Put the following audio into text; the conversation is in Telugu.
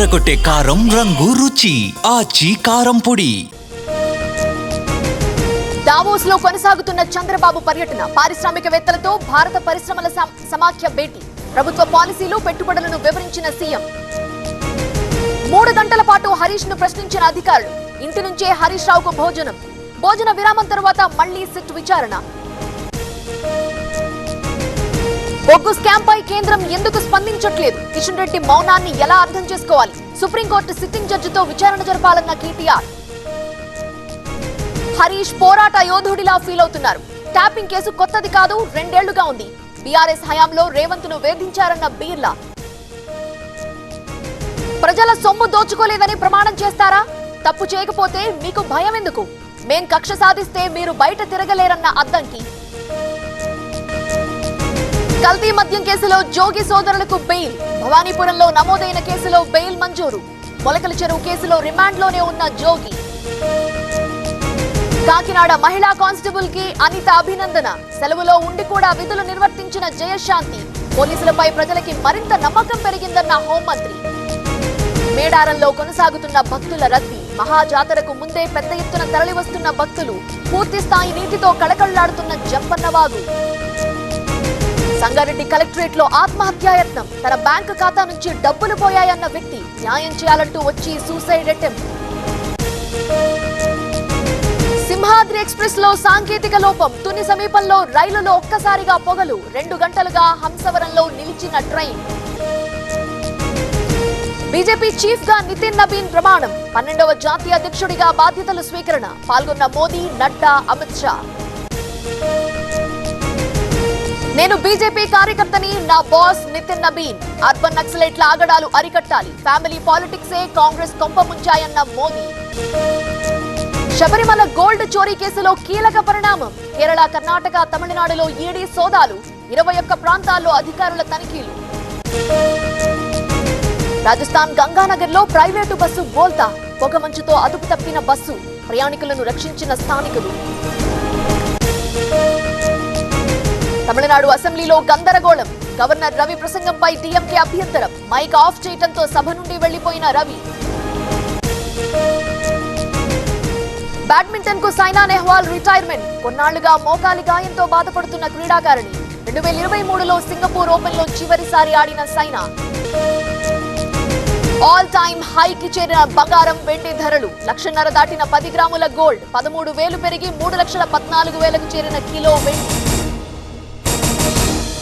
అదరకొట్టే కారం రంగు రుచి ఆచి కారం పొడి. దావోస్ లో కొనసాగుతున్న చంద్రబాబు పర్యటన, పారిశ్రామికవేత్తలతో భారత పరిశ్రమల సమాఖ్య భేటీ, ప్రభుత్వ పాలసీలు పెట్టుబడులను వివరించిన సీఎం. 3 గంటల పాటు హరీష్ ను ప్రశ్నించిన అధికారులు, ఇంటి నుంచే హరీష్ రావుకు భోజన విరామం తర్వాత మళ్లీ సిట్ విచారణ. బొగ్గు స్కామ్ పై కేంద్రం ఎందుకు స్పందించట్లేదు? కిషన్ రెడ్డి మౌనాన్ని ఎలా అర్థం చేసుకోవాలి? సుప్రీంకోర్టు సిట్టింగ్ జడ్జితో విచారణ జరపాలన్న కేటీఆర్. హరీష్ పోరాట యోధుడిలా ఫీల్ అవుతున్నారు. ట్యాపింగ్ కేసు కొత్తది కాదు, 2 ఏళ్లుగా ఉంది. బీఆర్ఎస్ హయాంలో రేవంత్ ను వేధించారన్న బీర్లా. ప్రజల సొమ్ము దోచుకోలేదని ప్రమాణం చేస్తారా? తప్పు చేయకపోతే మీకు భయం ఎందుకు? మేం కక్ష సాధిస్తే మీరు బయట తిరగలేరన్న అద్దంకి. కల్తీ మద్యం కేసులో జోగి సోదరులకు బెయిల్, భవానీపురంలో నమోదైన కేసులో బెయిల్ మంజూరు. మొలకల చెరువు కేసులో రిమాండ్లోనే ఉన్న జోగి. కాకినాడ మహిళా కానిస్టేబుల్ కి అనిత అభినందన, సెలవులో ఉండి కూడా విధులు నిర్వర్తించిన జయశాంతి. పోలీసులపై ప్రజలకి మరింత నమ్మకం పెరిగిందన్న హోంమంత్రి. మేడారంలో కొనసాగుతున్న భక్తుల రద్దీ, మహాజాతరకు ముందే పెద్ద ఎత్తున తరలివస్తున్న భక్తులు. పూర్తి స్థాయి నీటితో కళకళలాడుతున్న జంపన్నవాగు. సంగారెడ్డి కలెక్టరేట్ లో ఆత్మహత్యాయత్నం, తన బ్యాంకు ఖాతా నుంచి డబ్బులు పోయాయన్న వ్యక్తి న్యాయం చేయాలంటూ వచ్చి సూసైడ్ అటెంప్ట్. సింహాద్రి ఎక్స్ప్రెస్ లో సాంకేతిక లోపం, తుని సమీపంలో రైలులో ఒక్కసారిగా పొగలు. 2 గంటలుగా హంసవరంలో నిలిచిన ట్రైన్. బీజేపీ చీఫ్ గా నితిన్ నబీన్ ప్రమాణం, 12వ జాతీయ అధ్యక్షుడిగా బాధ్యతలు స్వీకరణ. పాల్గొన్న మోదీ, నడ్డా, అమిత్ షా. నేను బీజేపీ కార్యకర్తని, నా బాస్ నితిన్ నబీన్. అర్బన్ నక్సలైట్ల ఆగడాలు అరికట్టాలి, ఫ్యామిలీ పాలిటిక్సే కాంగ్రెస్ కొంప ముంచాయన్న మోదీ. శబరిమల గోల్డ్ చోరీ కేసులో కీలక పరిణామం, కేరళ, కర్ణాటక, తమిళనాడులో ఈడీ సోదాలు, 21 ప్రాంతాల్లో అధికారుల తనిఖీలు. రాజస్థాన్ గంగానగర్ లో ప్రైవేటు బస్సు బోల్తా, పొగమంచుతో అదుపు తప్పిన బస్సు, ప్రయాణికులను రక్షించిన స్థానికులు. తమిళనాడు అసెంబ్లీలో గందరగోళం, గవర్నర్ రవి ప్రసంగంపై డీఎంకే అభ్యంతరం, మైక్ ఆఫ్ చేయడంతో సభ నుండి వెళ్లిపోయిన రవి. బ్యాడ్మింటన్ కు సైనా నెహ్వాల్ రిటైర్మెంట్, కొన్నాళ్లుగా మోకాలి గాయంతో బాధపడుతున్న క్రీడాకారిణి. 2023లో సింగపూర్ ఓపెన్ లో చివరిసారి ఆడిన సైనా. ఆల్ టైమ్ హైకి చేరిన బంగారం, వెండి ధరలు. 1,50,000 దాటిన 10 గ్రాముల గోల్డ్, 13,000 పెరిగి 3,14,000కు చేరిన కిలో వెండి.